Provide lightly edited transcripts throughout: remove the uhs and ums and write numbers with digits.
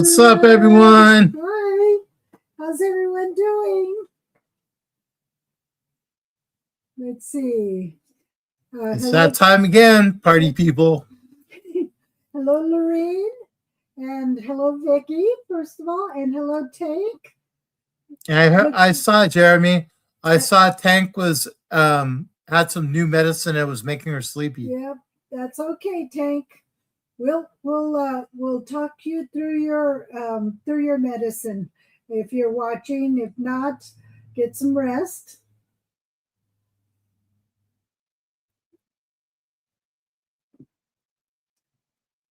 What's up, everyone? Hi. How's everyone doing? Let's see. It's Hello. that time again, party people. Hello, Lorraine. And hello, Vicky, first of all. And hello, Tank. I saw Jeremy. I saw Tank was had some new medicine that was making her sleepy. Yep, that's okay, Tank. We'll talk you through your medicine if you're watching. If not, get some rest.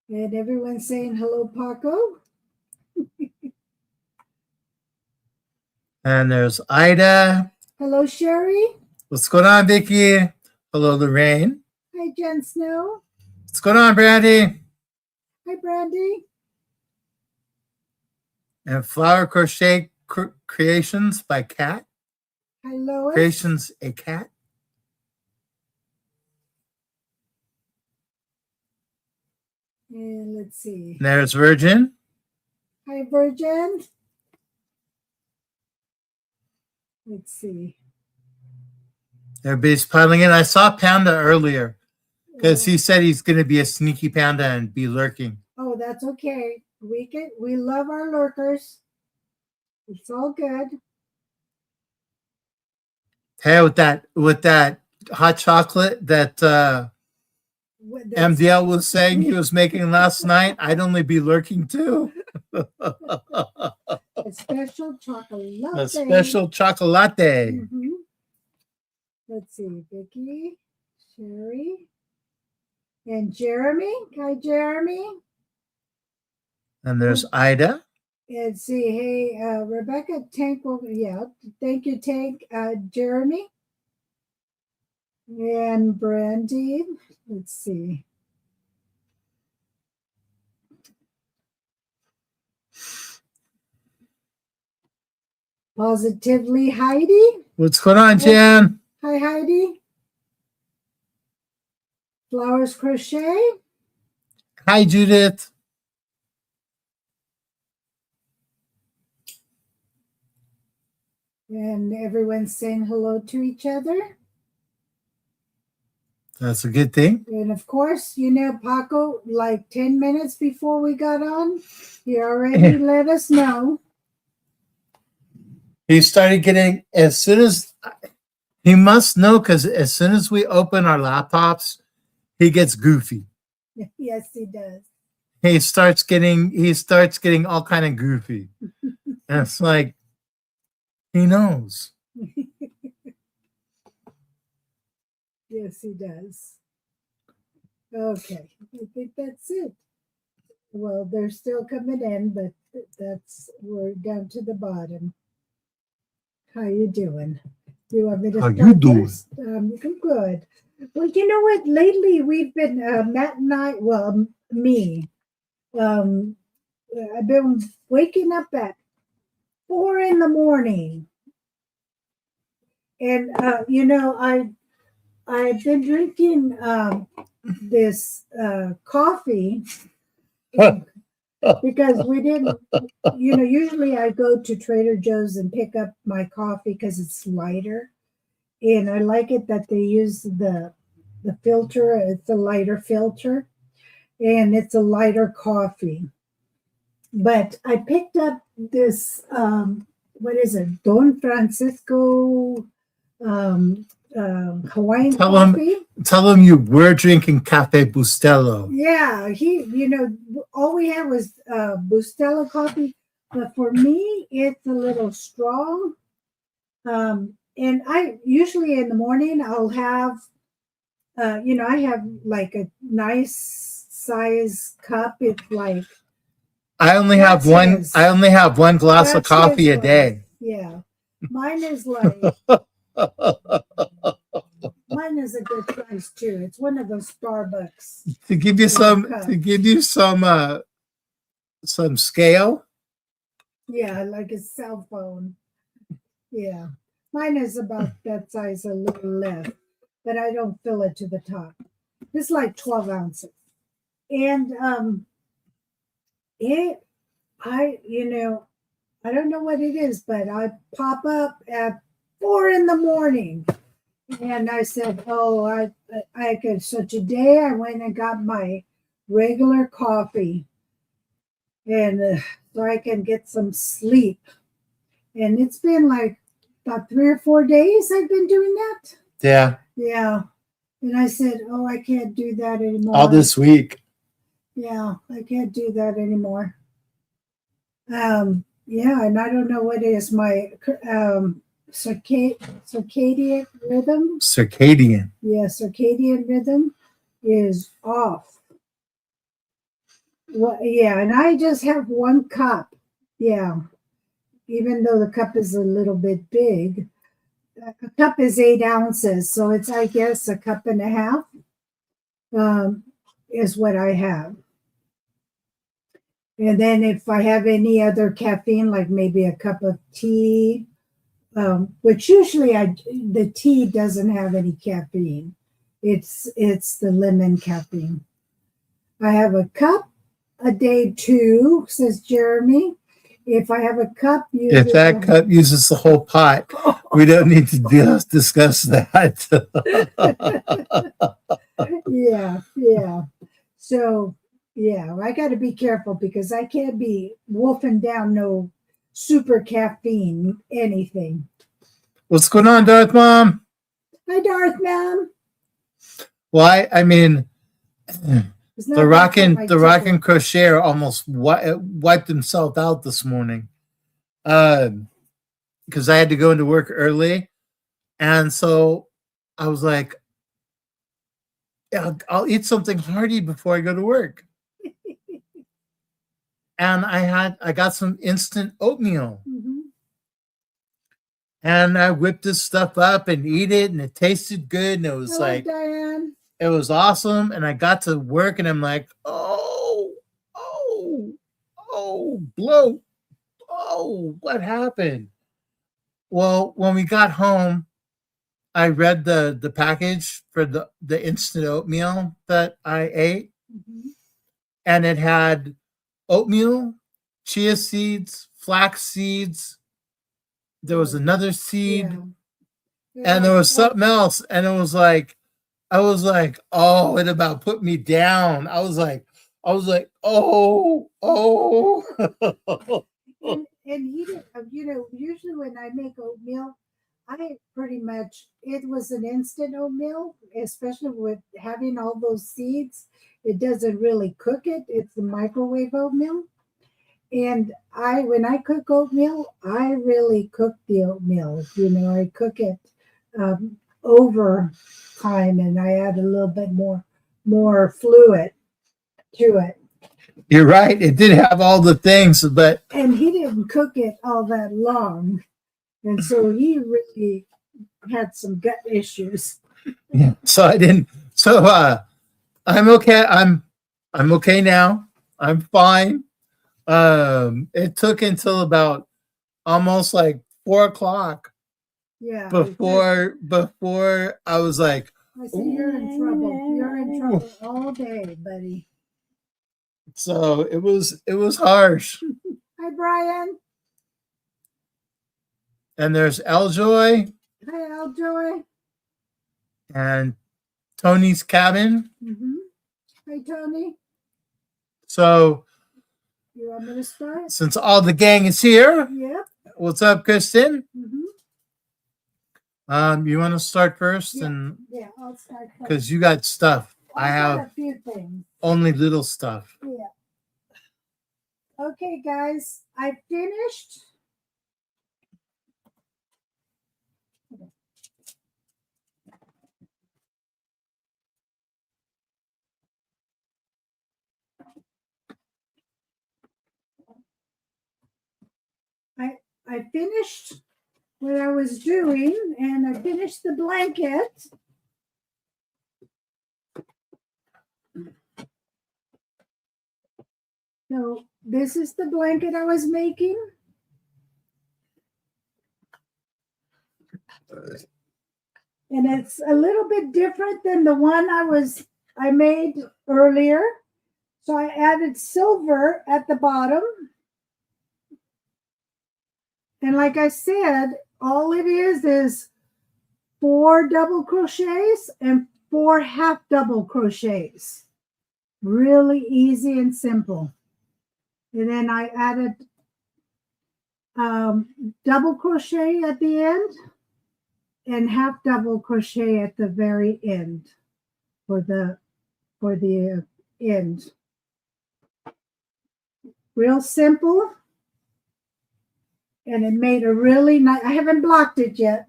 And everyone's saying hello, Paco. And there's Ida. Hello, Sherry. What's going on, Vicky? Hello, Lorraine. Hi, Jen Snow. What's going on, Brandy? Hi, Brandy. And Flower Crochet Creations by Cat. Hi, Lois. Creations a Cat. And let's see. And there's Virgin. Hi, Virgin. Let's see. Everybody's piling in. I saw Panda earlier because he said he's going to be a sneaky panda and be lurking. Oh, that's okay. We love our lurkers. It's all good. Hey, with that hot chocolate that MDL was saying he was making last night, I'd only be lurking too. A special chocolate. A special chocolate. Mm-hmm. Let's see, Vicky, Sherry, and Jeremy. Hi, Jeremy. And there's Ida. And see, hey, Rebecca, Tank, thank you, Tank, Jeremy, and Brandy. Let's see. Positively, Heidi. What's going on, Jan? Hi, Heidi. Flowers Crochet. Hi, Judith. And everyone's saying hello to each other. That's a good thing. And of course, Paco, like 10 minutes before we got on, he already let us know. He started getting, as soon as, he must know, because as soon as we open our laptops, he gets goofy. Yes, he does. He starts getting all kind of goofy. And it's like, he knows. Yes, he does. Okay, I think that's it. Well, they're still coming in, but we're down to the bottom. How you doing? You want me to start? How you doing? I'm good. Well, you know what? Lately, we've been Matt and I. Well, me. I've been waking up at 4 a.m, and I've been drinking this coffee because we didn't. Usually I go to Trader Joe's and pick up my coffee because it's lighter, and I like it that they use the filter. It's a lighter filter, and it's a lighter coffee. But I picked up this, what is it? Don Francisco Hawaiian coffee. Tell him you were drinking Cafe Bustelo. Yeah, all we had was Bustelo coffee. But for me, it's a little strong. And I usually in the morning I'll have, I have like a nice size cup. It's like I only have one glass of coffee a day. Yeah. Mine is like mine is a good price too. It's one of those Starbucks. To give you some scale. Yeah, like a cell phone. Yeah. Mine is about that size, a little less, but I don't fill it to the top. It's like 12 ounces. And I don't know what it is, but I pop up at 4 in the morning. And I said, "Oh, I could." So today I went and got my regular coffee, and so I can get some sleep. And it's been like about 3 or 4 days I've been doing that. Yeah. Yeah. And I said, "Oh, I can't do that anymore." All this week. Yeah, I can't do that anymore. Yeah, and I don't know what is my circadian rhythm. Circadian. Yeah, circadian rhythm is off. Well, yeah, and I just have 1 cup. Yeah, even though the cup is a little bit big, a cup is 8 ounces, so it's I guess a cup and a half is what I have. And then if I have any other caffeine, like maybe a cup of tea, which usually the tea doesn't have any caffeine. It's the lemon caffeine. I have a cup a day too, says Jeremy. If I have a cup, If that cup uses the whole pot, we don't need to discuss that. yeah. So yeah, I got to be careful because I can't be wolfing down no super caffeine anything. What's going on, Darth Mom? Hi, Darth Mom. Well, I mean, the Rockin Crocheter almost wiped himself out this morning because I had to go into work early, and so I was like, I'll eat something hearty before I go to work. And I got some instant oatmeal. Mm-hmm. And I whipped this stuff up and eat it, and it tasted good, and it was Diane. It was awesome. And I got to work, and I'm like, bloat. Oh, what happened? Well, when we got home, I read the package for the instant oatmeal that I ate, and it had oatmeal, chia seeds, flax seeds. There was another seed, and there was something else, and it was like, I was like, oh, it about put me down. I was like, oh. And he did, usually when I make oatmeal, I pretty much, it was an instant oatmeal, especially with having all those seeds. It doesn't really cook it. It's the microwave oatmeal. And when I cook oatmeal, I really cook the oatmeal. I cook it over time, and I add a little bit more fluid to it. You're right. It did have all the things, and he didn't cook it all that long, and so he really had some gut issues. Yeah. So I didn't. So I'm okay. I'm okay now. I'm fine. It took until about almost like 4:00. Yeah. Before I was like, I said, "You're in trouble. You're in trouble all day, buddy." So it was harsh. Hi, Brian. And there's Eljoy. Hi, Eljoy. And Tony's cabin. Mm-hmm. Hi, Tony. So you want me to start? Since all the gang is here. Yep. What's up, Kristen? Mm-hmm. You want to start first? Yeah, I'll start first. Because you got stuff. I have a few things. Only little stuff. Yeah. Okay, guys, I finished. I finished what I was doing, and I finished the blanket. So this is the blanket I was making. And it's a little bit different than the one I made earlier. So I added silver at the bottom. And like I said, all it is 4 double crochets and 4 half double crochets. Really easy and simple. And then I added double crochet at the end and half double crochet at the very end for the end. Real simple. And it made a really nice, I haven't blocked it yet,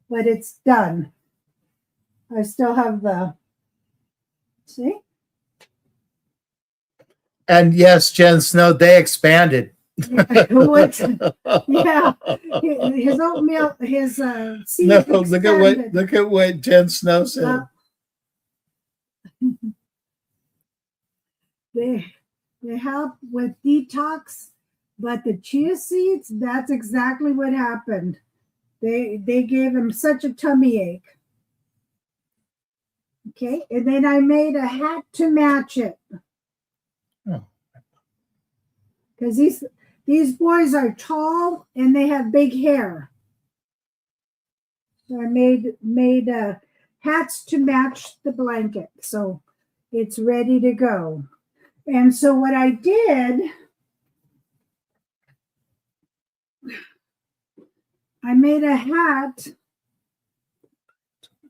but it's done. I still have the, see? And yes, Jen Snow, they expanded. Yeah, his oatmeal, his seed No, expanded. look at what Jen Snow said. They help with detox, but the chia seeds, that's exactly what happened. They gave him such a tummy ache. Okay, and then I made a hat to match it. Because these boys are tall and they have big hair. So I made hats to match the blanket. So it's ready to go. And so what I did, I made a hat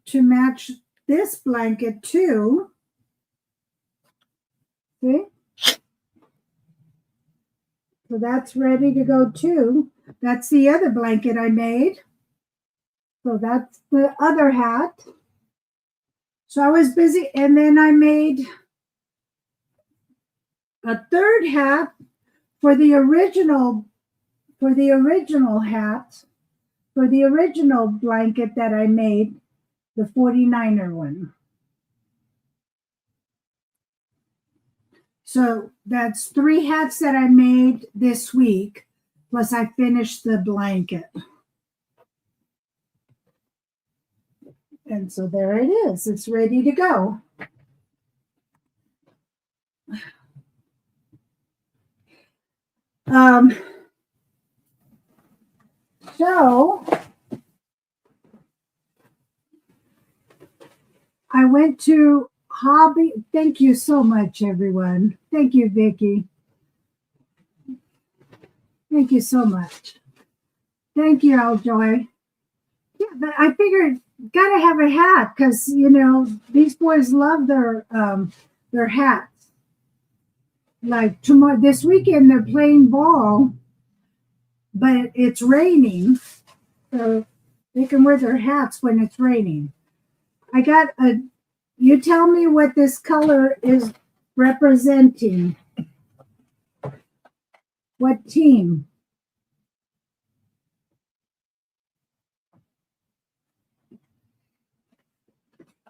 to match this blanket too. See? So that's ready to go too. That's the other blanket I made. So that's the other hat. So I was busy, and then I made a third hat for the original hat, for the original blanket that I made, the 49er one. So that's 3 hats that I made this week, plus I finished the blanket. And so there it is. It's ready to go. So I went to Hobby. Thank you so much, everyone. Thank you, Vicki. Thank you so much. Thank you, Aljoy. Yeah, but I figured gotta have a hat because you know these boys love their hats. Like tomorrow, this weekend they're playing ball, but it's raining, so they can wear their hats when it's raining. I got a. You tell me what this color is representing. What team?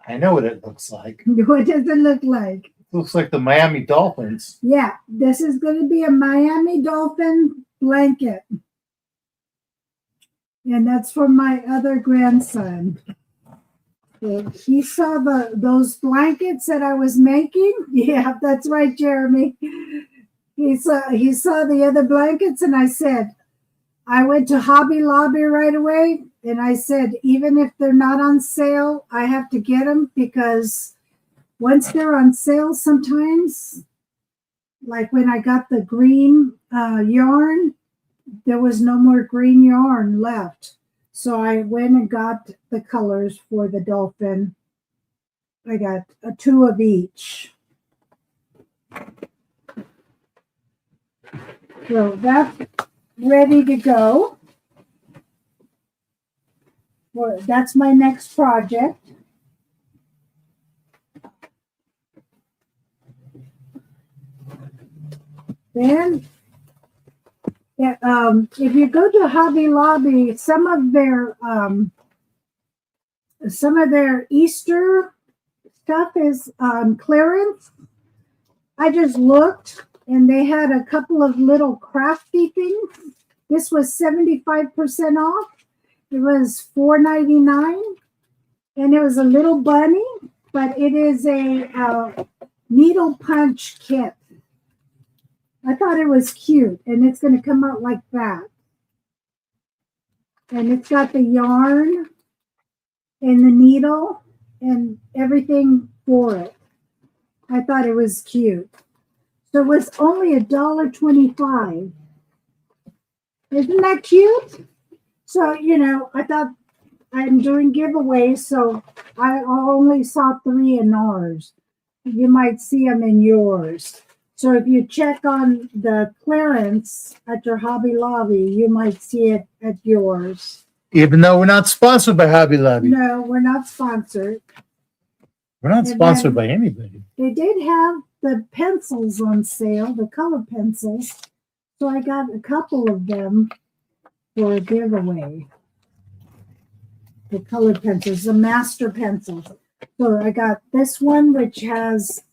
I know what it looks like. What does it look like? It looks like the Miami Dolphins. Yeah, this is going to be a Miami Dolphin blanket. And that's for my other grandson. He saw those blankets that I was making. Yeah, that's right, Jeremy. He saw the other blankets, and I said, I went to Hobby Lobby right away, and I said, even if they're not on sale, I have to get them because once they're on sale, sometimes, like when I got the green yarn, there was no more green yarn left. So I went and got the colors for the dolphin. I got 2 of each. So that's ready to go. Well, that's my next project. Then, if you go to Hobby Lobby, some of their Easter stuff is on clearance. I just looked, and they had a couple of little crafty things. This was 75% off. It was $4.99, and it was a little bunny, but it is a needle punch kit. I thought it was cute, and it's going to come out like that. And it's got the yarn and the needle and everything for it. I thought it was cute. So it was only $1.25. Isn't that cute? So, I thought I'm doing giveaways, so I only saw 3 in ours. You might see them in yours. So if you check on the clearance at your Hobby Lobby, you might see it at yours. Even though we're not sponsored by Hobby Lobby. No, we're not sponsored. We're not sponsored by anybody. They did have the pencils on sale, the color pencils. So I got a couple of them for a giveaway. The color pencils, the master pencils. So I got this one, which has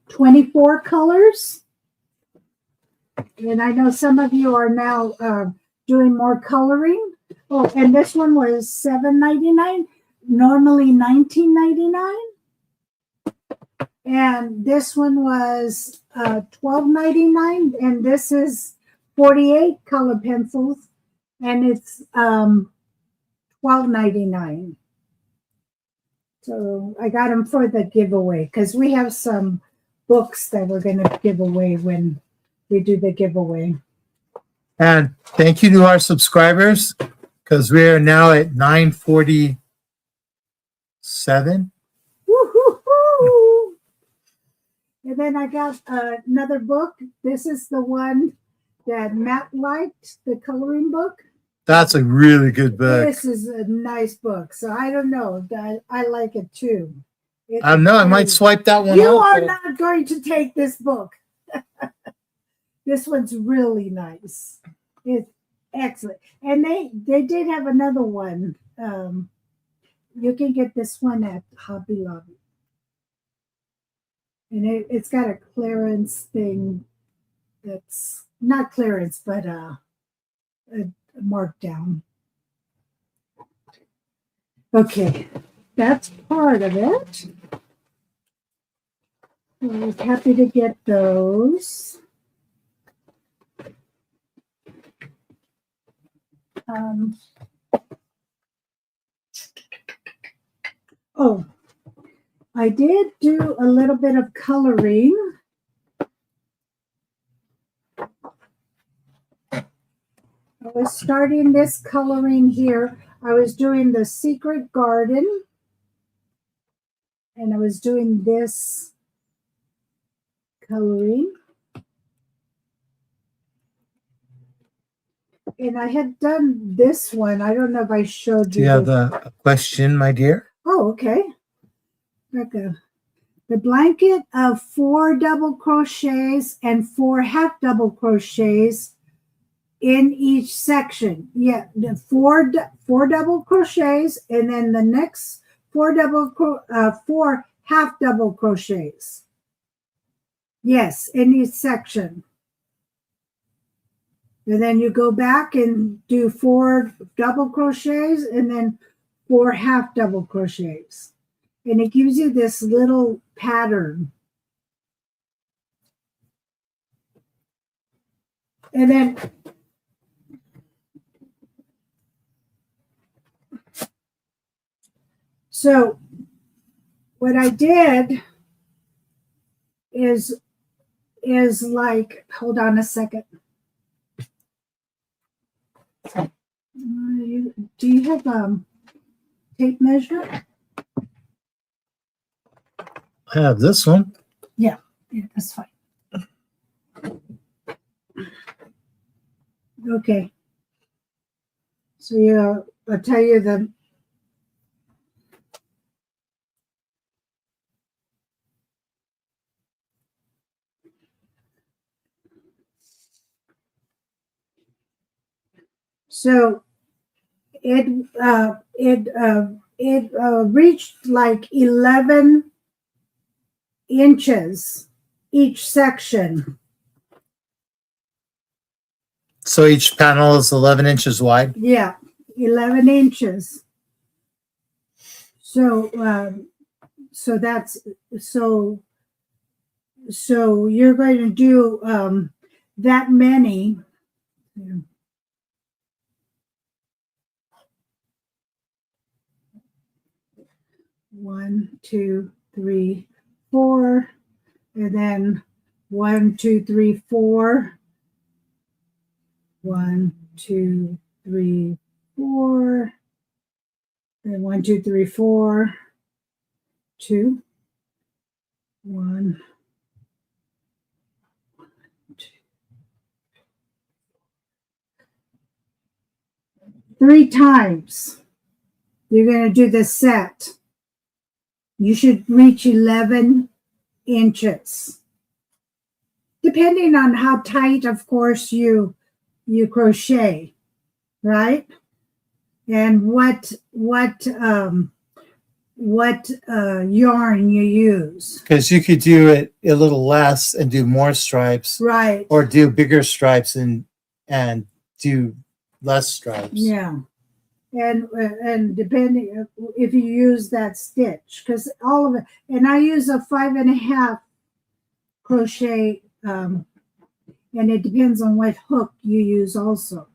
24 colors. And I know some of you are now doing more coloring. Oh, and this one was $7.99, normally $19.99. And this one was $12.99, and this is 48 color pencils, and it's $12.99. So I got them for the giveaway because we have some books that we're going to give away when we do the giveaway. And thank you to our subscribers, because we are now at 947. Woo-hoo-hoo! And then I got another book. This is the one that Matt liked, the coloring book. That's a really good book. This is a nice book. So I don't know. I like it too. I don't know. I might swipe that one You off. are not going to take this book. This one's really nice. It's excellent. And they did have another one. You can get this one at Hobby Lobby. And it's got a clearance thing that's not clearance, but a markdown. Okay, that's part of it. I was happy to get those. Oh, I did do a little bit of coloring. I was starting this coloring here. I was doing the Secret Garden. And I was doing this coloring. And I had done this one. I don't know if I showed you. Do you have a question, my dear? Oh, okay. Okay. The blanket of 4 double crochets and 4 half double crochets in each section. Yeah, the four double crochets, and then the next 4 half double crochets. Yes, in each section. And then you go back and do 4 double crochets and then 4 half double crochets. And it gives you this little pattern. And then so what I did is like, hold on a second. Do you have tape measure? I have this one. Yeah, that's fine. Okay. So I'll tell you the so it reached like 11 inches each section. So each panel is 11 inches wide? Yeah, 11 inches. So so you're going to do that many. 1, 2, 3, 4, and then 1, 2, 3, 4. 1, 2, 3, 4. And 1, 2, 3, 4. 2. 1, 2. 3 times. You're going to do the set. You should reach 11 inches. Depending on how tight, of course, you crochet, right? And what yarn you use. Because you could do it a little less and do more stripes, right? Or do bigger stripes and do less stripes. Yeah, and depending if you use that stitch, because all of it, and I use a 5.5 crochet, and it depends on what hook you use also,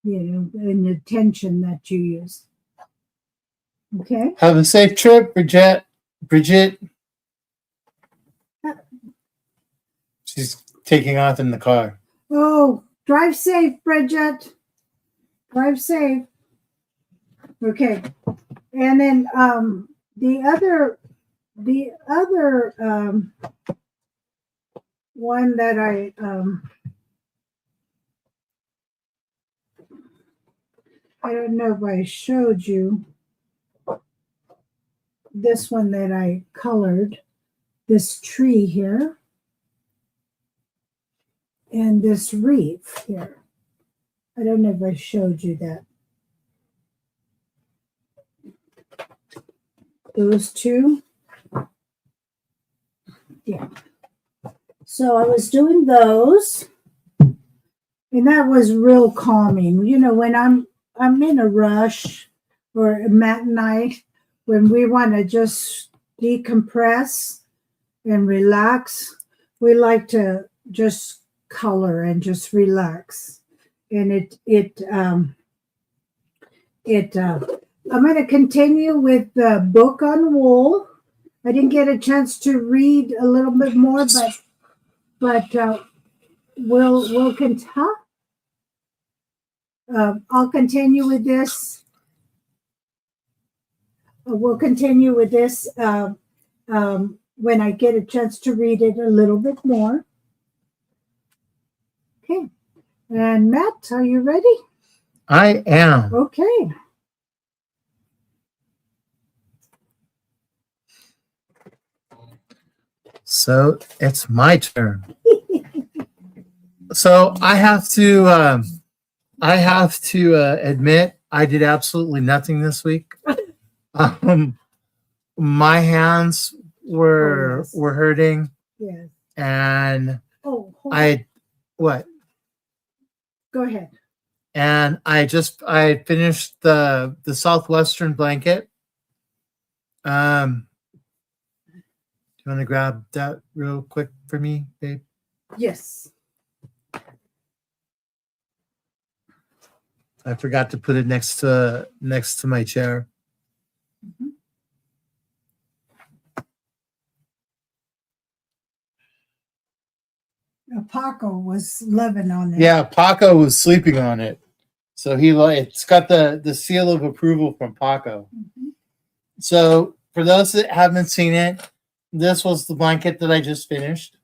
and the tension that you use. Okay. Have a safe trip, Bridget. She's taking off in the car. Oh, drive safe, Bridget. Drive safe. Okay. And then the other one that I don't know if I showed you this one that I colored, this tree here and this wreath here. I don't know if I showed you that. Those two. Yeah. So I was doing those, and that was real calming. You know, when I'm in a rush or a night, when we want to just decompress and relax, we like to just color and just relax. And I'm going to continue with the book on wool. I didn't get a chance to read a little bit more, but we'll continue. I'll continue with this. We'll continue with this when I get a chance to read it a little bit more. Okay. And Matt, are you ready? I am. Okay. So it's my turn. So I have to admit I did absolutely nothing this week. My hands were hurting. Yes. And what? Go ahead. And I finished the Southwestern blanket. Do you want to grab that real quick for me, babe? Yes. I forgot to put it next to my chair. Mm-hmm. Paco was living on it. Yeah, Paco was sleeping on it. So it's got the seal of approval from Paco. Mm-hmm. So for those that haven't seen it, this was the blanket that I just finished.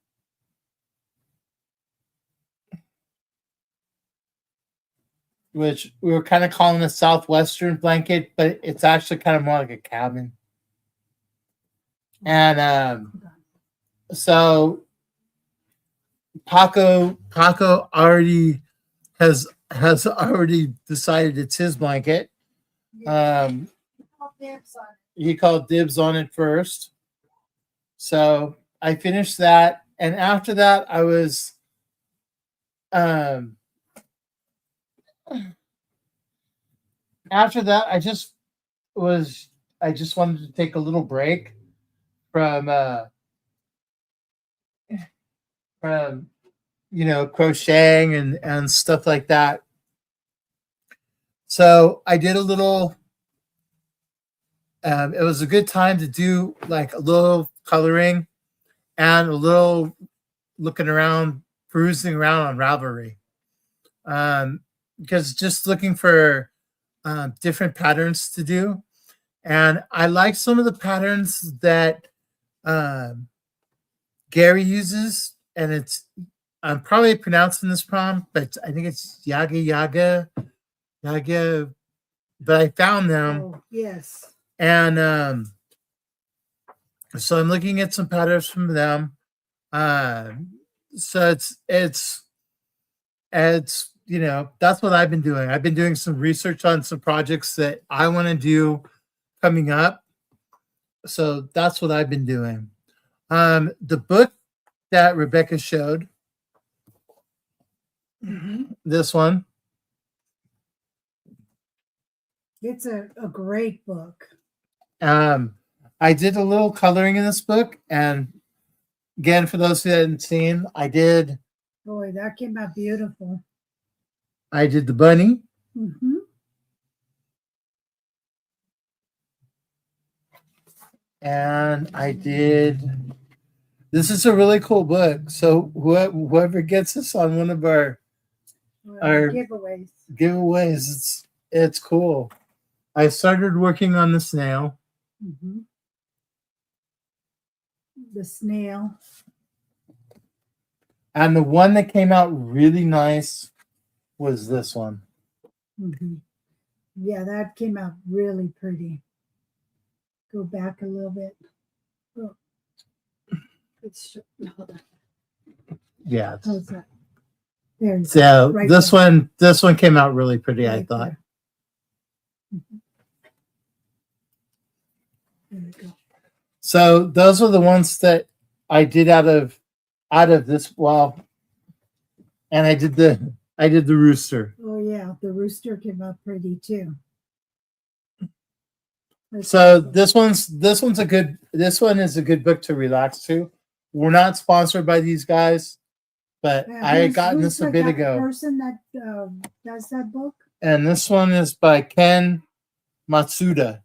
Which we were kind of calling a Southwestern blanket, but it's actually kind of more like a cabin. And so Paco already has already decided it's his blanket. He called dibs on it first. So I finished that, and after that I was after that I just wanted to take a little break from crocheting and stuff like that. So I did a little it was a good time to do like a little coloring and a little looking around, perusing around on Ravelry. Because just looking for different patterns to do. And I like some of the patterns that um, Gary uses, and I'm probably pronouncing this wrong, but I think it's Yaga. But I found them, Oh, yes. and so I'm looking at some patterns from them. Uh, so it's that's what I've been doing. I've been doing some research on some projects that I want to do coming up. So that's what I've been doing. The book that Rebecca showed, this one, It's a great book. I did a little coloring in this book, and again, for those who hadn't seen, Boy, that came out beautiful. I did the bunny. Mm-hmm. And I did. This is a really cool book. So whoever gets this on one of our giveaways, it's cool. I started working on the snail. Mm-hmm. The snail. And the one that came out really nice was this one. Mm-hmm. Yeah, that came out really pretty. Go back a little bit. Oh. Hold on. Yeah. How's that? There. So right this one came out really pretty, right I thought. Mm-hmm. There we go. So those are the ones that I did out of this wall. And I did the rooster. Oh yeah, the rooster came out pretty too. So this one is a good book to relax to. We're not sponsored by these guys, but I had gotten this a bit ago. Person that does that book? And this one is by Ken Matsuda.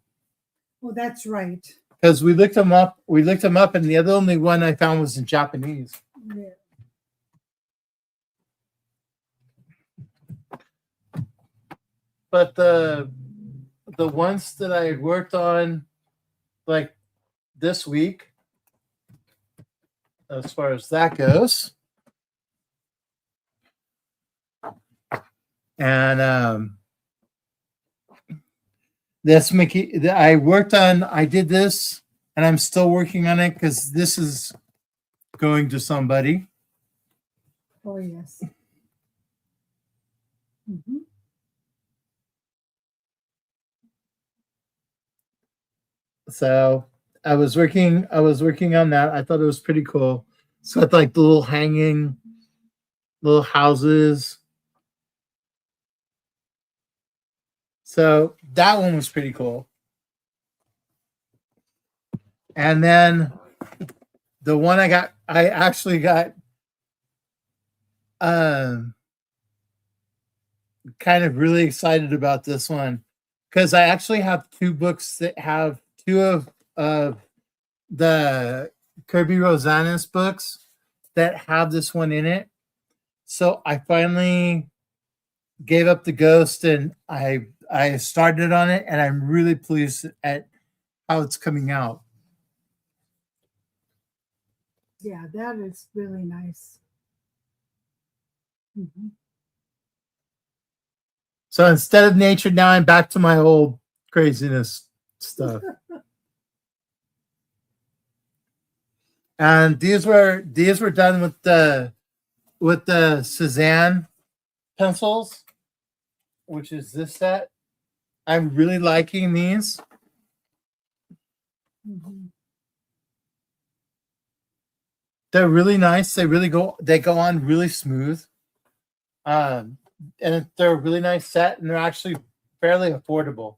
Oh, that's right. Because we looked him up, and the only one I found was in Japanese. Yeah. But the ones that I had worked on, like this week, as far as that goes, and this Mickey, I did this, and I'm still working on it because this is going to somebody. Oh yes. Mm-hmm. So I was working on that. I thought it was pretty cool. So it's like the little hanging little houses. So that one was pretty cool. And then the one I actually got kind of really excited about this one because I actually have two books that have two of the Kirby Rosanes books that have this one in it. So I finally gave up the ghost and I started on it, and I'm really pleased at how it's coming out. Yeah, that is really nice. Mm-hmm. So instead of nature, now I'm back to my old craziness stuff. And these were done with the Cezanne pencils, which is this set. I'm really liking these. Mm-hmm. They're really nice. They go on really smooth. And they're a really nice set, and they're actually fairly affordable.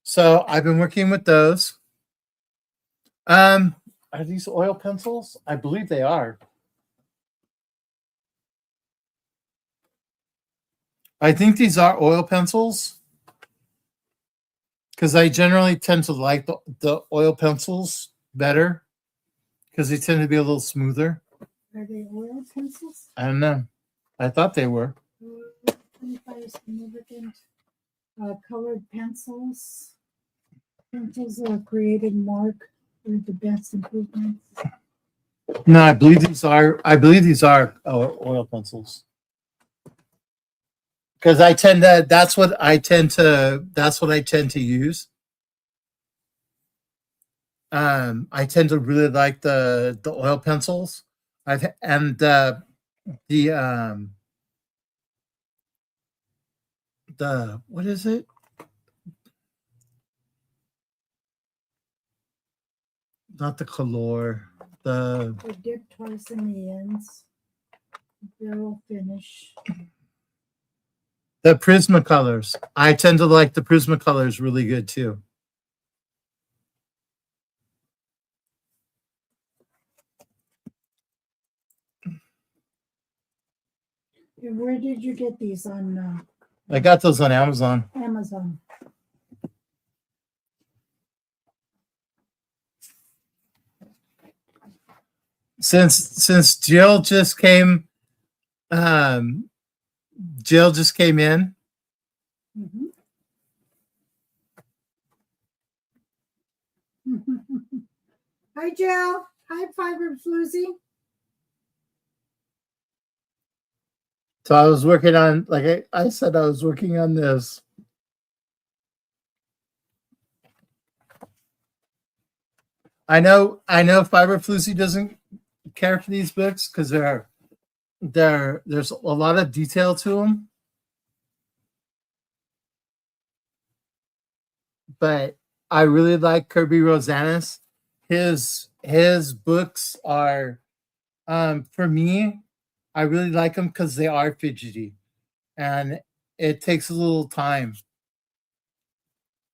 So I've been working with those. Are these oil pencils? I believe they are. I think these are oil pencils. because I generally tend to like the oil pencils better because they tend to be a little smoother. Are they oil pencils? I don't know. I thought they were. 25 significant colored pencils. Pencils are created mark with the best improvements. No, I believe these are. I believe these are oil pencils. Because I tend to. That's what I tend to. That's what I tend to use. I tend to really like the oil pencils. I've and the what is it? Not the color. They dip twice in the ends. Barrel finish. The Prismacolors. I tend to like the Prismacolors really good too. And where did you get these on I got those on Amazon. Amazon? Since Jill just came in. Mm-hmm. Hi, Jill. Hi, Fiber Floozy. So I was working on, like I said, I was working on this. I know Fiber Floozy doesn't care for these books because there's a lot of detail to them. But I really like Kirby Rosanis. His books are, for me, I really like them because they are fidgety, and it takes a little time.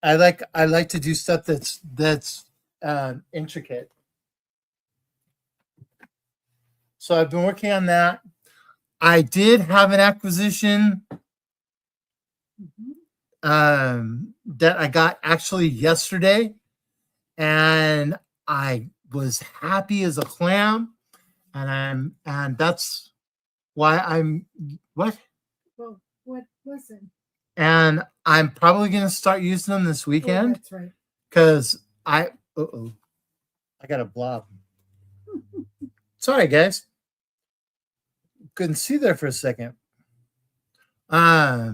I like to do stuff that's intricate. So I've been working on that. I did have an acquisition that I got actually yesterday, and I was happy as a clam, and that's why I'm what? Well, what was it? And I'm probably gonna start using them this Oh, weekend that's right. because I got a blob. Sorry, guys, couldn't see there for a second. I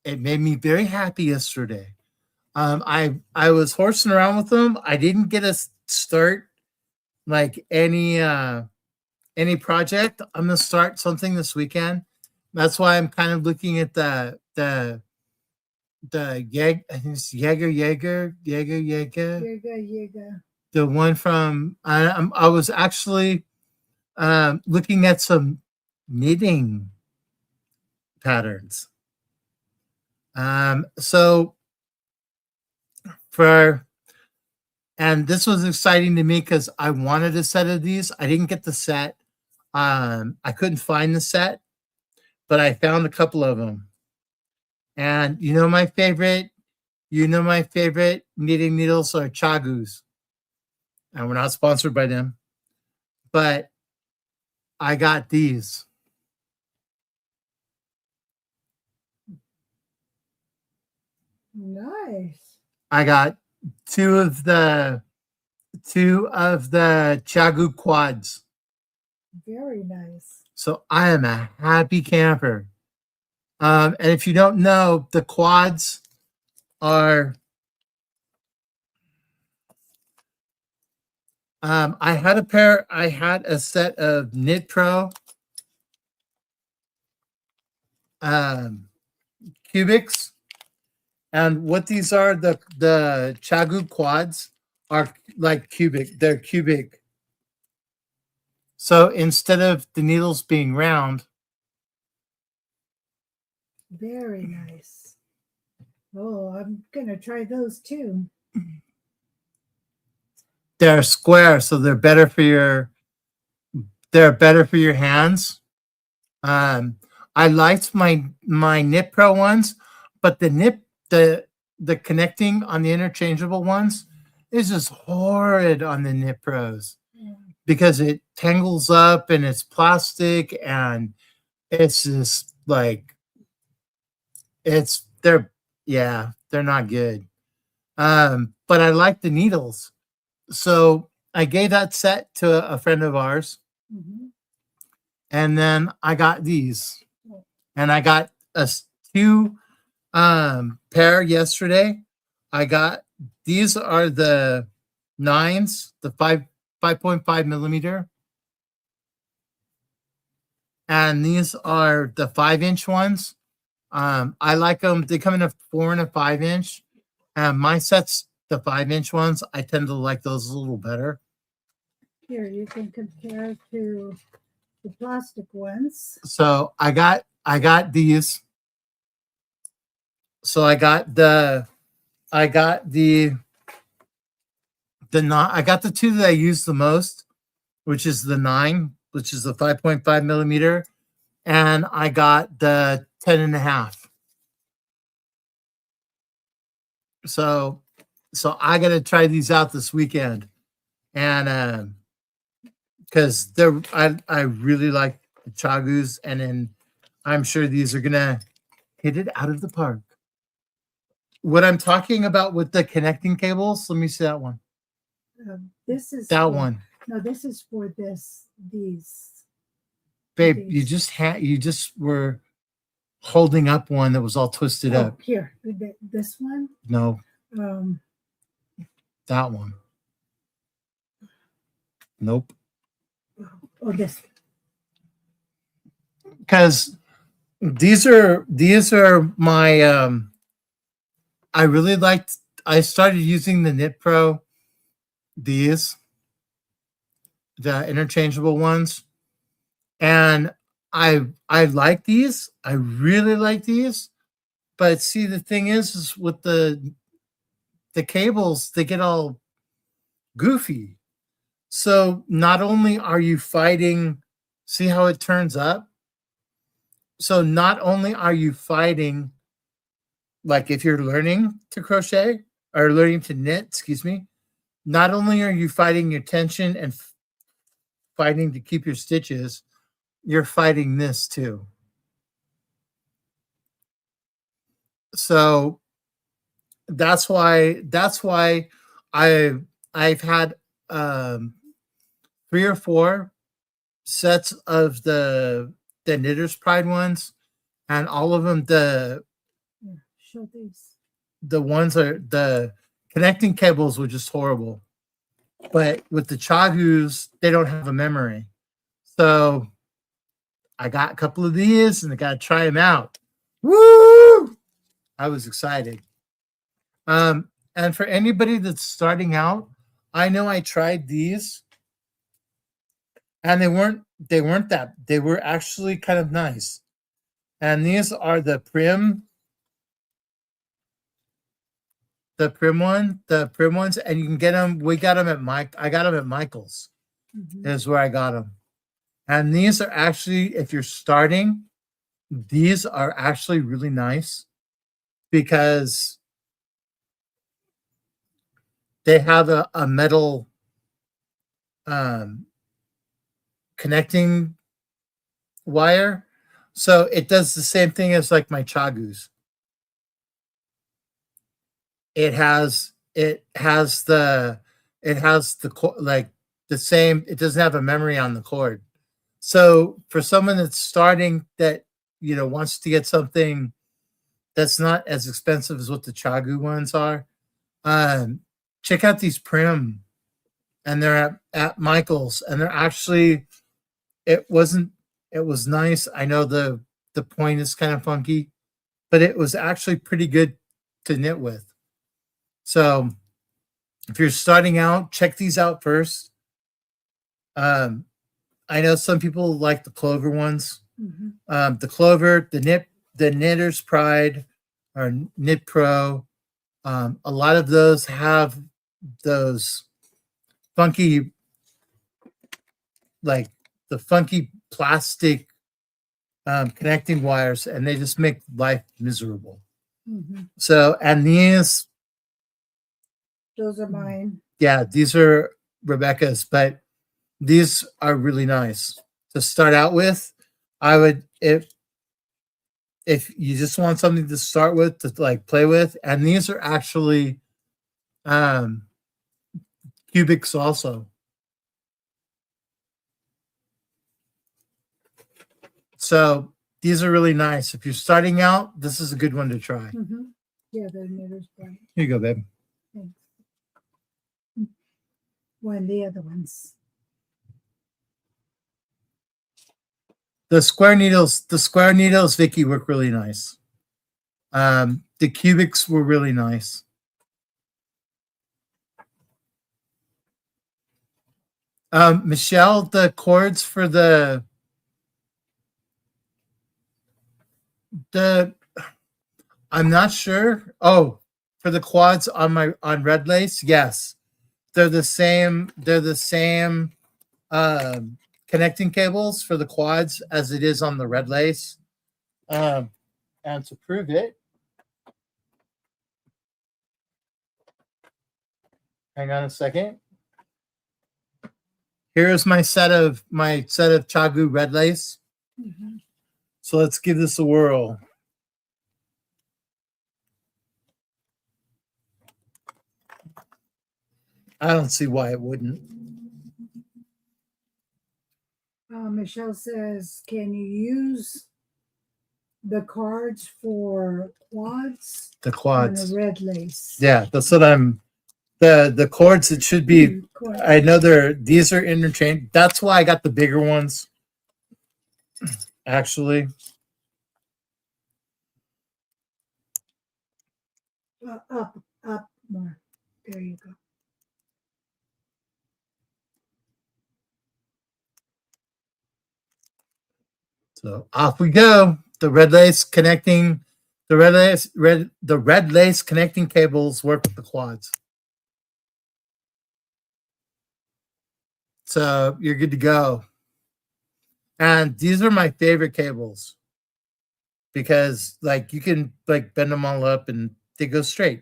it made me very happy yesterday. I was horsing around with them. I didn't get a start like any project. I'm gonna start something this weekend. That's why I'm kind of looking at the I think it's Jaeger. Yiga. The one from I was actually looking at some knitting patterns. So for and this was exciting to me because I wanted a set of these. I didn't get the set. I couldn't find the set, but I found a couple of them. And my favorite knitting needles are Chagus. And we're not sponsored by them. But I got these. Nice. I got two of the Chagu quads. Very nice. So I am a happy camper. And if you don't know, the quads are I had a set of Knit Pro cubics, and what these are, the Chagu quads are like cubic. They're cubic. So instead of the needles being round, very nice. Oh, I'm gonna try those too. they're square, so they're better for your hands. I liked my Knit Pro ones, but the connecting on the interchangeable ones is just horrid on the Knit Pros because it tangles up and it's plastic and it's just like they're not good. But I like the needles. So I gave that set to a friend of ours. Mhm. And then I got these. And I got a two pair yesterday. I got these are the nines, the 5.5 millimeter. And these are the 5-inch ones. I like them. They come in a 4 and a 5-inch. My set's the 5-inch ones. I tend to like those a little better. Here, you can compare to the plastic ones. So I got these. So I got the not I got the two that I use the most, which is the 9, which is the 5.5 millimeter, and I got the 10 and a half. So I gotta try these out this weekend. And because I really like the Chagus, and then I'm sure these are gonna hit it out of the park. What I'm talking about with the connecting cables, let me see that one. This is That for, one. No, this is for these. Babe, these. you just were holding up one that was all twisted up. Here, this one. No, Um, that one. Nope. Oh, this. Because these are my I really liked. I started using the Knit Pro, the interchangeable ones, and I like these. I really like these. But see, the thing is with the cables, they get all goofy. So not only are you fighting, see how it turns up? So not only are you fighting, like if you're learning to crochet or learning to knit, excuse me, not only are you fighting your tension and fighting to keep your stitches, you're fighting this too. So that's why I've had 3 or 4 sets of the Knitter's Pride ones, and all of them Show these. the ones are the connecting cables were just horrible. But with the Chagus, they don't have a memory. So I got a couple of these and I got to try them out. Woo! I was excited. And for anybody that's starting out, I know I tried these and they were actually kind of nice. And these are the prim ones, and you can get them. I got them at Michael's. Mm-hmm. Is where I got them. And these are actually, if you're starting, these are actually really nice because they have a metal connecting wire. So it does the same thing as like my Chagus. It has the like the same, it doesn't have a memory on the cord. So for someone that's starting that, wants to get something that's not as expensive as what the Chagu ones are, check out these Prim, and they're at Michael's, and they're actually, it was nice. I know the point is kind of funky, but it was actually pretty good to knit with. So if you're starting out, check these out first. I know some people like the Clover ones. Mm-hmm. The Clover, the Knitter's Pride, or Knit Pro. A lot of those have those funky, like the funky plastic connecting wires, and they just make life miserable. So, and these, Those are mine. yeah, these are Rebecca's, but these are really nice to start out with. I would, if you just want something to start with, to like play with, and these are actually um cubics also. So these are really nice. If you're starting out, this is a good one to try. Yeah, the knitter's blank. Here you go, babe. Thanks. One, the other ones. The square needles, Vicky, work really nice. The cubics were really nice. Michelle, the cords for the I'm not sure. Oh, for the quads on red lace, yes. They're the same connecting cables for the quads as it is on the red lace. And to prove it, hang on a second. Here's my set of Chagu red lace. So let's give this a whirl. I don't see why it wouldn't. Michelle says, can you use the cards for quads? The quads. On a red lace. Yeah, that's what I'm. The cords, it should be. I know these are interchangeable. That's why I got the bigger ones. Actually. Up more. There you go. So off we go. The red lace connecting cables work with the quads. So you're good to go. And these are my favorite cables because like you can like bend them all up and they go straight.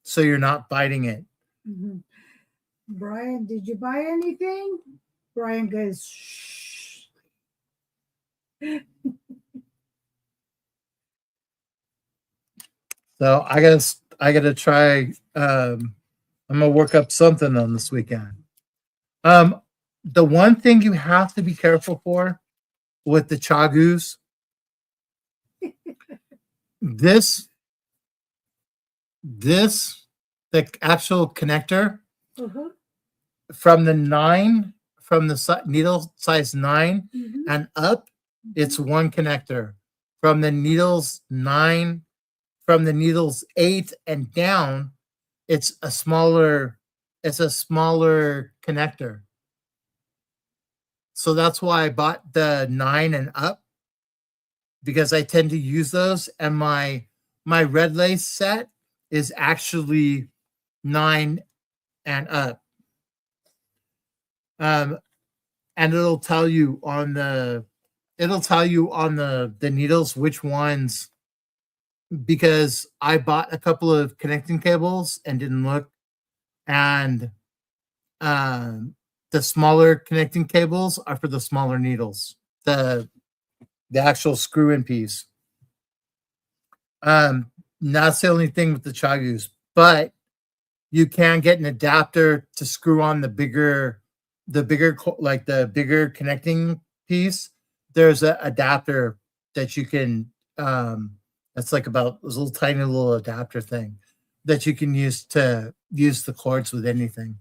So you're not biting it. Brian, did you buy anything? Brian goes, shh. So I gotta try. I'm gonna work up something on this weekend. The one thing you have to be careful for with the Chagus, the actual connector from the needle size 9 and up, it's one connector. From the needles 8 and down, it's a smaller connector. So that's why I bought the 9 and up, because I tend to use those, and my red lace set is actually 9 and up. And it'll tell you on the needles which ones, because I bought a couple of connecting cables and didn't look, and the smaller connecting cables are for the smaller needles, the actual screw-in piece. That's the only thing with the Chagus, but you can get an adapter to screw on the bigger connecting piece. There's an adapter that you can that's like about this little tiny little adapter thing that you can use to use the cords with anything.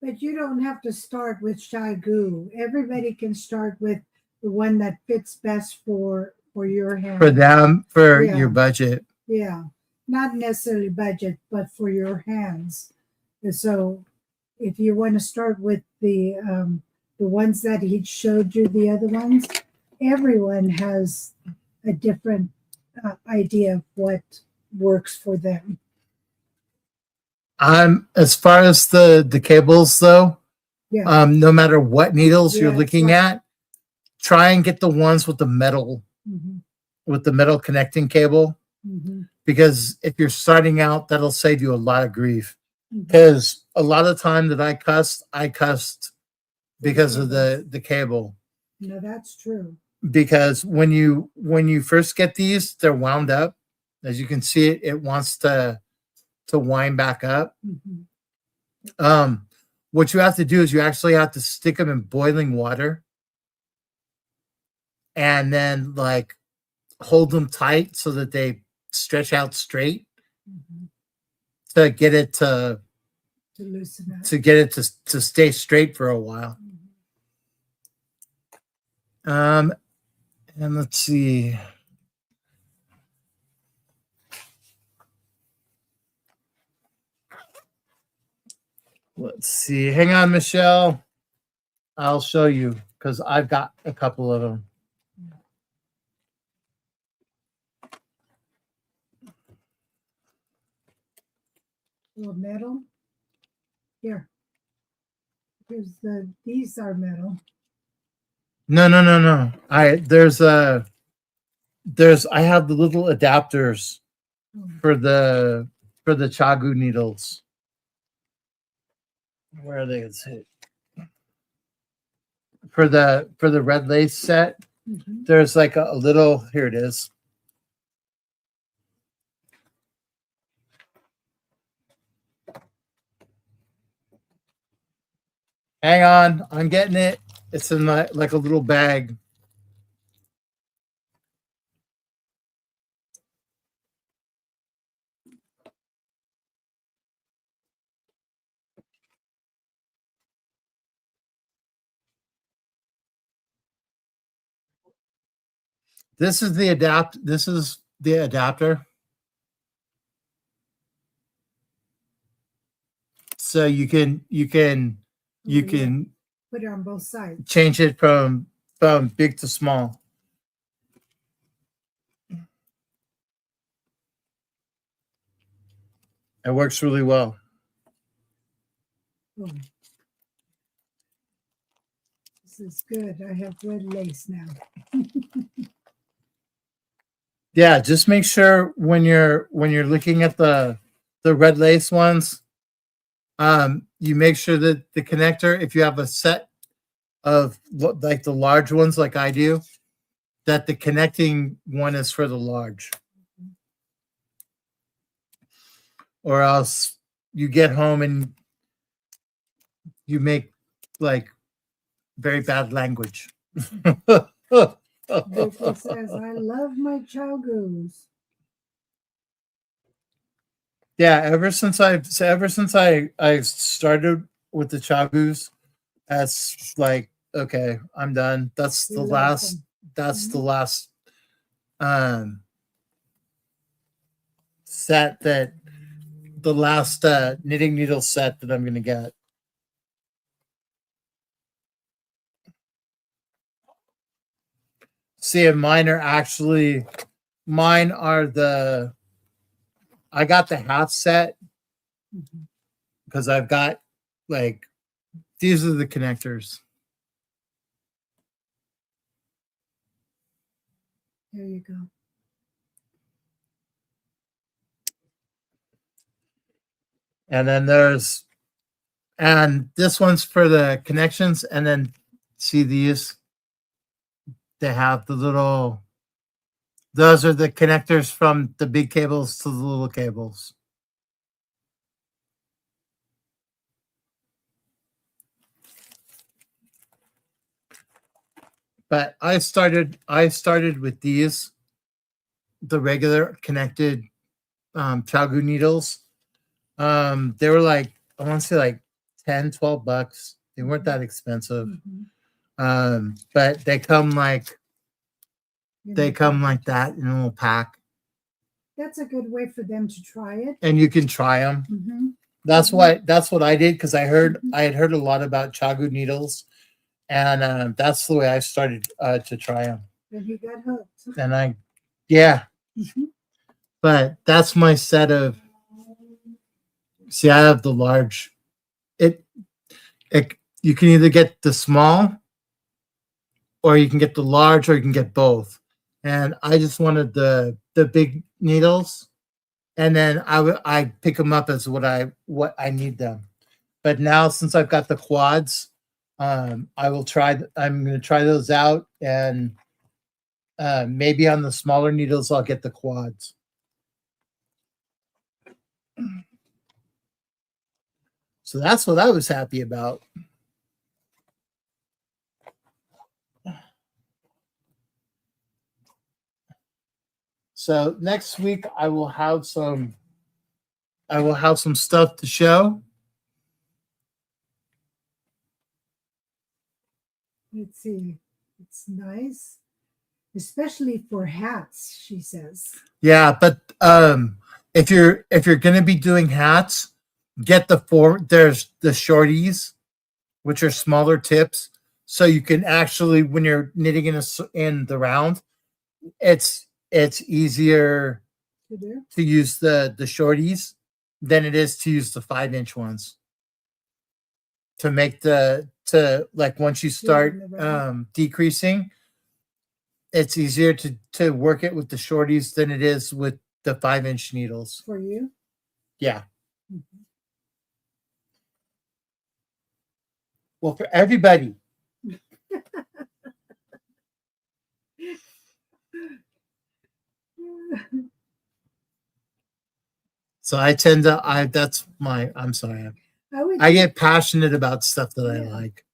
But you don't have to start with Chagu. Everybody can start with the one that fits best for your hand. For them, for your budget. Yeah. Not necessarily budget, but for your hands. And so if you want to start with the ones that he showed you, the other ones, everyone has a different idea of what works for them. As far as the cables though, no matter what needles you're looking at, try and get the ones with the metal metal connecting cable, because if you're starting out, that'll save you a lot of grief. Because a lot of time that I cussed because of the cable. No, that's true. Because when you first get these, they're wound up. As you can see, it wants to wind back up. What you have to do is you actually have to stick them in boiling water, and then like hold them tight so that they stretch out straight to get it to loosen up, to get it to stay straight for a while. And let's see. Let's see. Hang on, Michelle. I'll show you because I've got a couple of them. Little metal. Here. These are metal. No. I have the little adapters for the chagu needles. Where are they? Let's see. For the red lace set, there's like a little, here it is. Hang on, I'm getting it. It's in like a little bag. This is the adapter. So you can put it on both sides. Change it from big to small. It works really well. Oh. This is good. I have red lace now. Yeah, just make sure when you're looking at the red lace ones, you make sure that the connector, if you have a set of like the large ones like I do, that the connecting one is for the large. Or else you get home and you make like very bad language. Vicky says, I love my chagus. Yeah, ever since I started with the chagus, that's like, okay, I'm done. That's the last set that the last knitting needle set that I'm gonna get. See, and mine are the, I got the half set because I've got like, these are the connectors. There you go. And then this one's for the connections, and then see these? They have the little, those are the connectors from the big cables to the little cables. But I started with these, the regular connected chagu needles. They were like, I want to say like $10-12. They weren't that expensive. But they come like that in a little pack. That's a good way for them to try it. And you can try them. That's what I did, because I had heard a lot about chagu needles, and that's the way I started to try them. And you got hooked. And but that's my set of. See, I have the large. It you can either get the small, or you can get the large, or you can get both. and I just wanted the big needles, and then I pick them up as what I need them. But now since I've got the quads, I'm going to try those out, and maybe on the smaller needles I'll get the quads. So that's what I was happy about. So next week I will have some stuff to show. Let's see. It's nice, especially for hats, she says. Yeah, but if you're going to be doing hats, get there's the shorties, which are smaller tips, so you can actually, when you're knitting in the round, it's easier to use the shorties than it is to use the 5-inch ones. To make like once you start decreasing, it's easier to work it with the shorties than it is with the 5-inch needles. For you? Yeah. Mm-hmm. Well, for everybody. So I'm sorry. I get passionate about stuff that I like.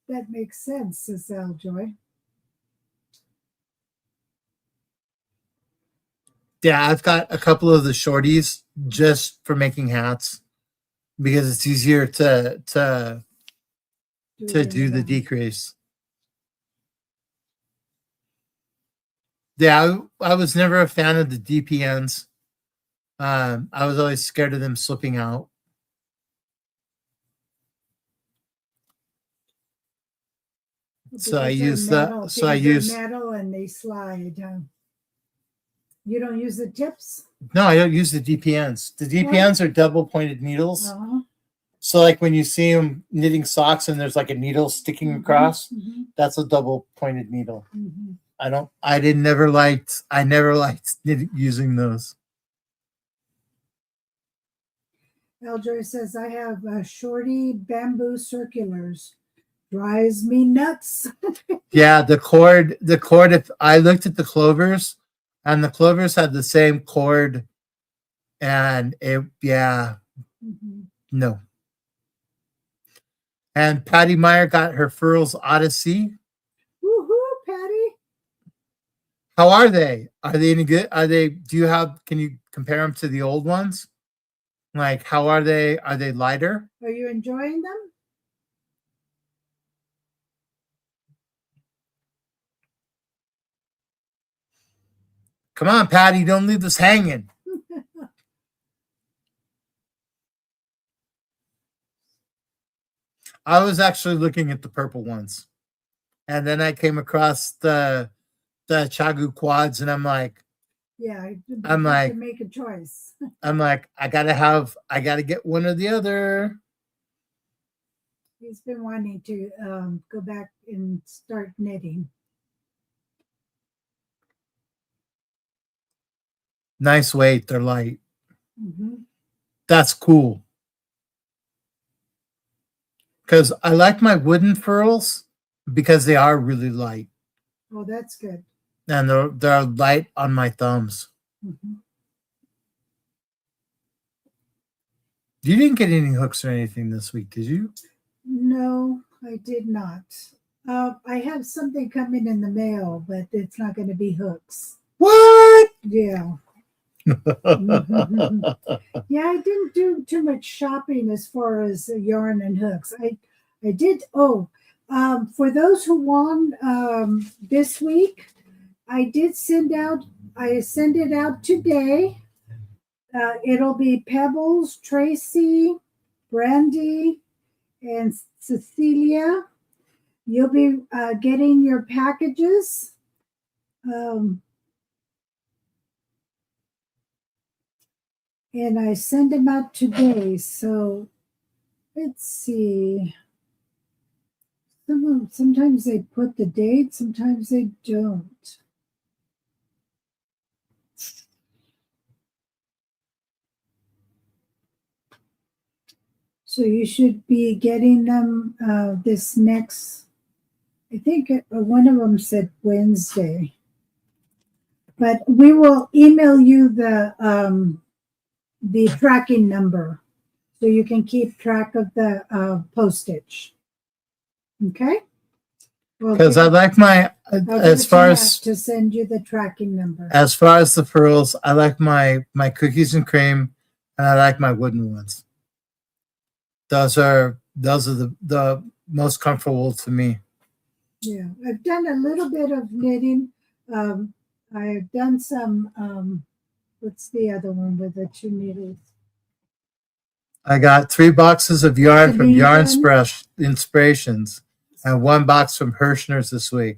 That makes sense, says Aljoy. Yeah, I've got a couple of the shorties just for making hats because it's easier to do the decrease. Yeah, I was never a fan of the DPNs. I was always scared of them slipping out. So I use metal and they slide. You don't use the tips? No, I don't use the DPNs. The DPNs are double pointed needles. Uh-huh. So like when you see them knitting socks and there's like a needle sticking across, that's a double pointed needle. Mm-hmm. I never liked using those. Eljoy says, I have shorty bamboo circulars. Drives me nuts. Yeah, the cord, if I looked at the clovers, and the clovers had the same cord, and no. And Patty Meyer got her Furls Odyssey. Woohoo, Patty. How are they? Are they any good? Can you compare them to the old ones? Like, how are they? Are they lighter? Are you enjoying them? Come on, Patty, don't leave us hanging. I was actually looking at the purple ones, and then I came across the Chagu quads, and I'm like, to make a choice. I'm like, I gotta get one or the other. He's been wanting to go back and start knitting. Nice weight. They're light. Mm-hmm. That's cool. Because I like my wooden furls because they are really light. Oh, that's good. And they're light on my thumbs. Mm-hmm. You didn't get any hooks or anything this week, did you? No, I did not. I have something coming in the mail, but it's not going to be hooks. What? Yeah. Mm-hmm. Yeah, I didn't do too much shopping as far as yarn and hooks. I did. For those who won this week, I send it out today. It'll be Pebbles, Tracy, Brandy, and Cecilia. You'll be getting your packages. And I send them out today. So let's see. Sometimes they put the date, sometimes they don't. So you should be getting them this next, I think one of them said Wednesday. But we will email you the tracking number so you can keep track of the postage. Okay? Because I like my as far as to send you the tracking number. As far as the pearls, I like my cookies and cream, and I like my wooden ones. Those are the most comfortable to me. Yeah, I've done a little bit of knitting. I've done some. What's the other one with the 2 needles? I got 3 boxes of yarn from Yarn Inspirations and 1 box from Hirschner's this week.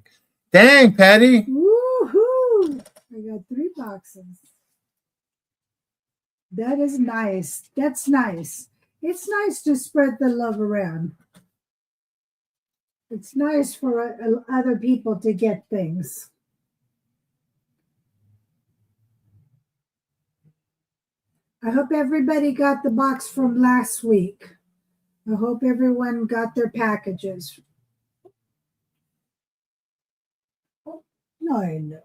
Dang, Patty! Woohoo! I got 3 boxes. That is nice. That's nice. It's nice to spread the love around. It's nice for other people to get things. I hope everybody got the box from last week. I hope everyone got their packages. I know.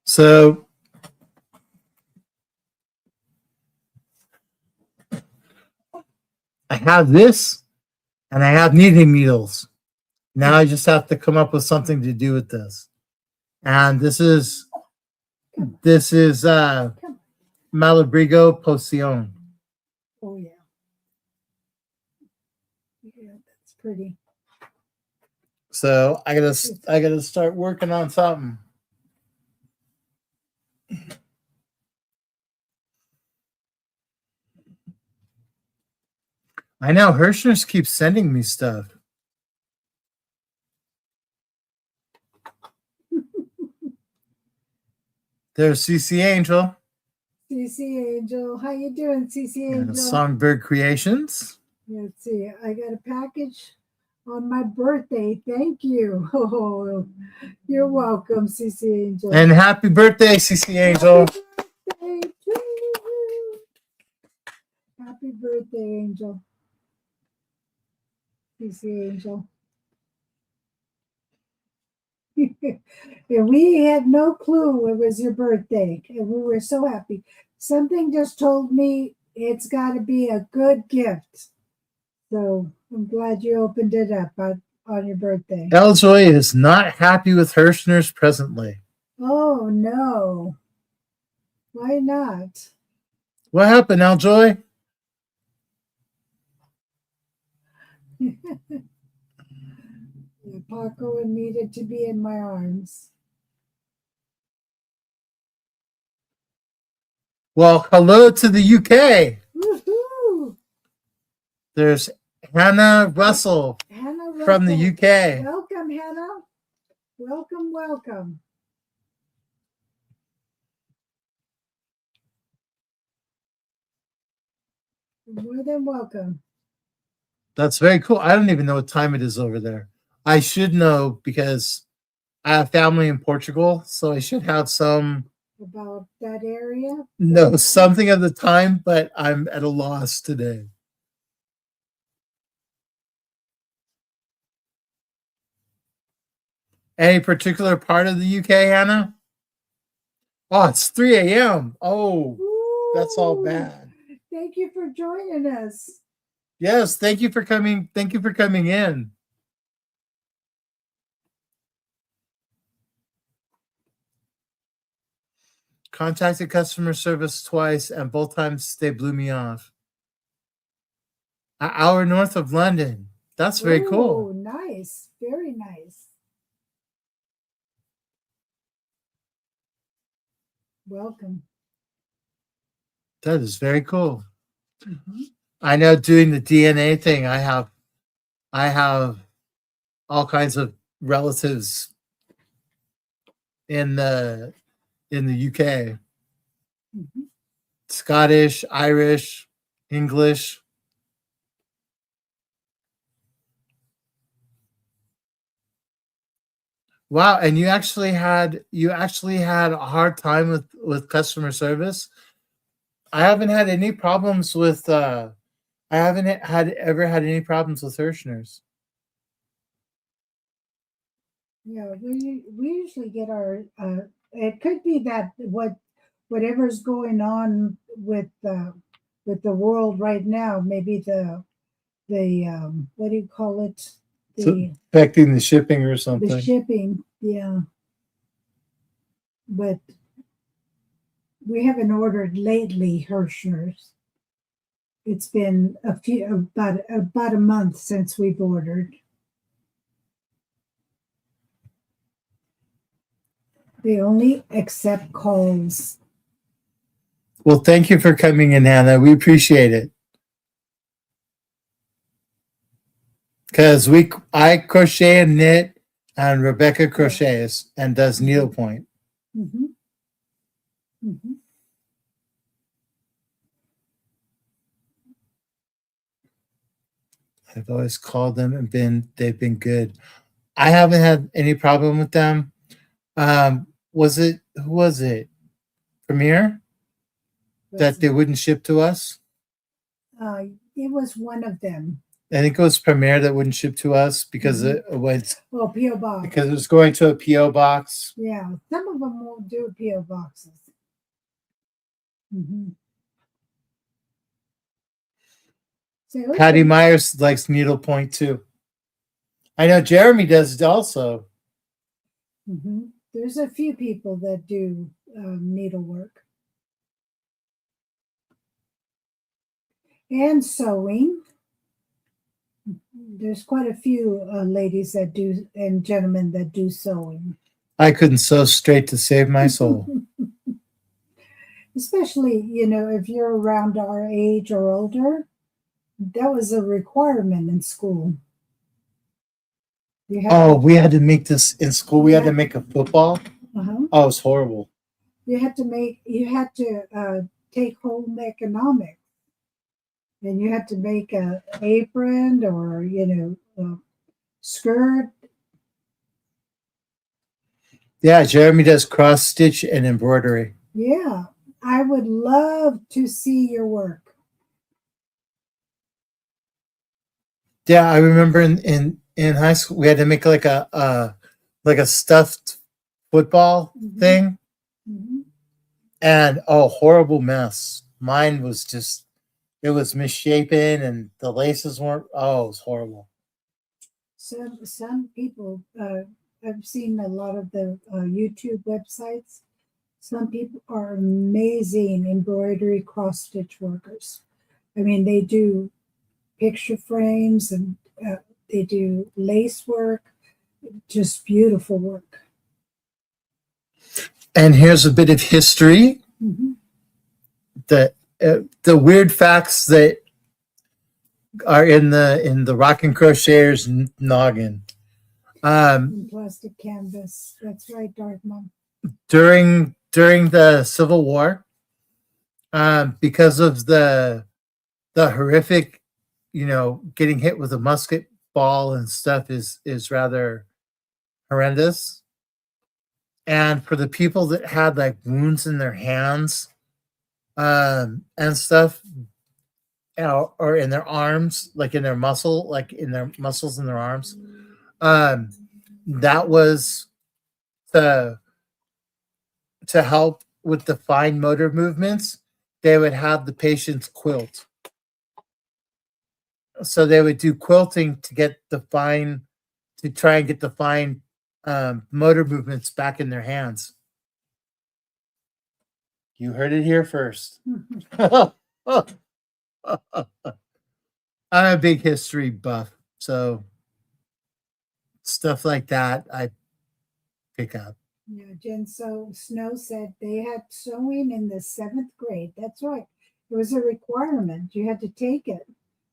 So I have this, and I have knitting needles. Now I just have to come up with something to do with this. And this is Malabrigo Potion. Oh yeah. Yeah, that's pretty. So I gotta start working on something. I know Hirschner's keeps sending me stuff. There's CC Angel. CC Angel, how you doing, CC Angel? Songbird Creations. Let's see. I got a package on my birthday. Thank you. Oh, you're welcome, CC Angel. And happy birthday, CC Angel. Happy birthday to you. Happy birthday, Angel. CC Angel. And we had no clue it was your birthday, and we were so happy. Something just told me it's got to be a good gift. So I'm glad you opened it up on your birthday. Eljoy is not happy with Hirschner's presently. Oh, no. Why not? What happened, Eljoy? Paco needed to be in my arms. Well, hello to the UK. Woohoo! There's Hannah Russell from the UK. Welcome, Hannah. Welcome, welcome. You're more than welcome. That's very cool. I don't even know what time it is over there. I should know because I have family in Portugal, so I should have some about that area. No, something of the time, but I'm at a loss today. Any particular part of the UK, Hannah? Oh, it's 3 a.m. Oh, ooh, that's all bad. Thank you for joining us. Yes, thank you for coming. Thank you for coming in. Contacted customer service twice, and both times they blew me off. An hour north of London. That's very cool. Oh, nice. Very nice. Welcome. That is very cool. Mm-hmm. I know doing the DNA thing, I have all kinds of relatives in the UK. Mm-hmm. Scottish, Irish, English. Wow, and you actually had a hard time with customer service. I haven't had any problems with I haven't had any problems with Hirschner's. Yeah, we usually get our. It could be that whatever's going on with the world right now. Maybe the what do you call it? So The affecting the shipping or the something. shipping. Yeah, but we haven't ordered lately Hirschner's. It's been about a month since we've ordered. They only accept calls. Well, thank you for coming in, Hannah. We appreciate it. Because I crochet and knit, and Rebecca crochets and does needlepoint. Mm-hmm. Mm-hmm. I've always called them and they've been good. I haven't had any problem with them. Who was it? Premier that they wouldn't ship to us? It was one of them. I think it was Premier that wouldn't ship to us because it was PO box. because it was going to a PO box. Yeah, some of them won't do PO boxes. Mm-hmm. So Patty Myers likes needlepoint too. I know Jeremy does it also. Mm-hmm. There's a few people that do needlework and sewing. There's quite a few ladies that do and gentlemen that do sewing. I couldn't sew straight to save my soul. Especially, if you're around our age or older, that was a requirement in school. We had to make this in school. We had to make a football. Uh-huh. Oh, it was horrible. You had to take home economics. And you had to make a apron or, a skirt. Yeah, Jeremy does cross stitch and embroidery. Yeah, I would love to see your work. Yeah, I remember in high school we had to make like a stuffed football thing, and horrible mess. Mine was just it was misshapen and the laces weren't. Oh, it was horrible. Some people I've seen a lot of the YouTube websites. Some people are amazing embroidery cross stitch workers. I mean, they do picture frames and they do lace work, just beautiful work. And here's a bit of history. Mm-hmm. The weird facts that are in the Rockin Crocheters noggin. Plastic canvas. That's right, Dark Mom. During the Civil War, because of the horrific, getting hit with a musket ball and stuff is rather horrendous. And for the people that had like wounds in their hands, and stuff, or in their arms, like in their muscles in their arms, that was to help with the fine motor movements. They would have the patients quilt. So they would do quilting to try and get the fine motor movements back in their hands. You heard it here first. I'm a big history buff, so stuff like that I pick up. Yeah, Jen Snow said they had sewing in the 7th grade. That's right. It was a requirement. You had to take it.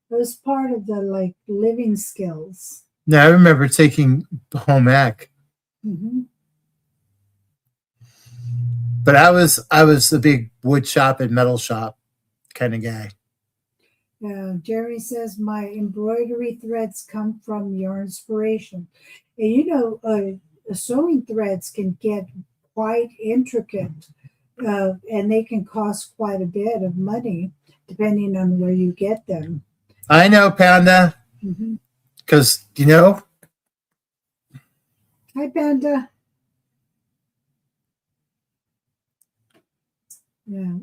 It was part of the living skills. Yeah, I remember taking home ec. Mm-hmm. But I was a big wood shop and metal shop kind of guy. Jerry says my embroidery threads come from your inspiration. And you know, sewing threads can get quite intricate, and they can cost quite a bit of money depending on where you get them. I know, Panda, because you know. Hi, Panda. Yeah,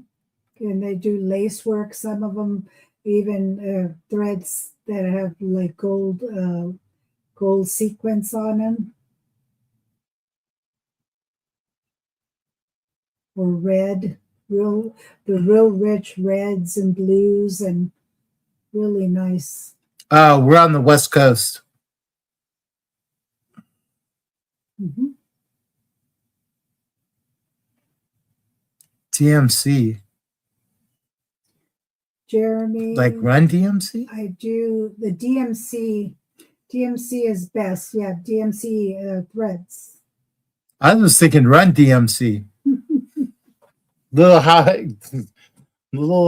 and they do lace work. Some of them even threads that have like gold sequins on them, or red, the real rich reds and blues, and really nice. Oh, we're on the West Coast. DMC. Jeremy, like Run DMC. I do the DMC. DMC is best. Yeah, DMC threads. I was thinking Run DMC. little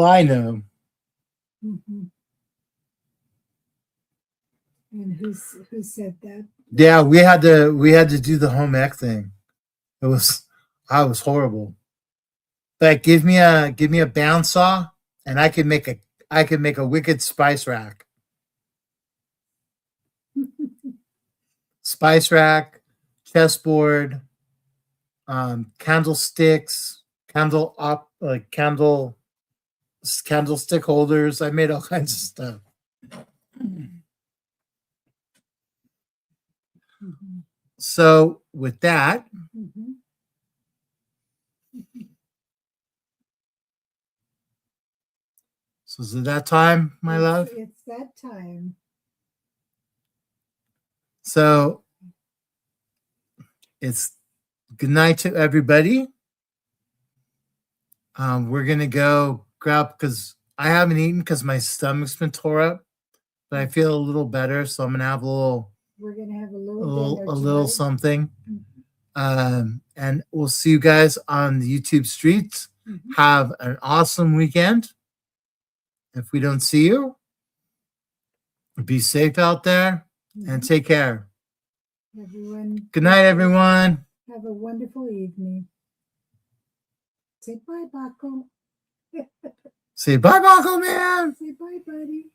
I know. And who said that? Yeah, we had to do the home ec thing. I was horrible. But give me a bandsaw and I can make a wicked spice rack. Spice rack, chessboard, candlesticks, candlestick holders. I made all kinds of stuff. So with that, so is it that time, my love? It's that time. So it's good night to everybody. We're gonna go grab because I haven't eaten because my stomach's been tore up, but I feel a little better, so I'm gonna have a little. We're gonna have a little little something. And we'll see you guys on the YouTube streets. Have an awesome weekend. If we don't see you, be safe out there and take care. Everyone. Good night, everyone. Have a wonderful evening. Say bye, Baco. Say bye, Baco, man. Say bye, buddy.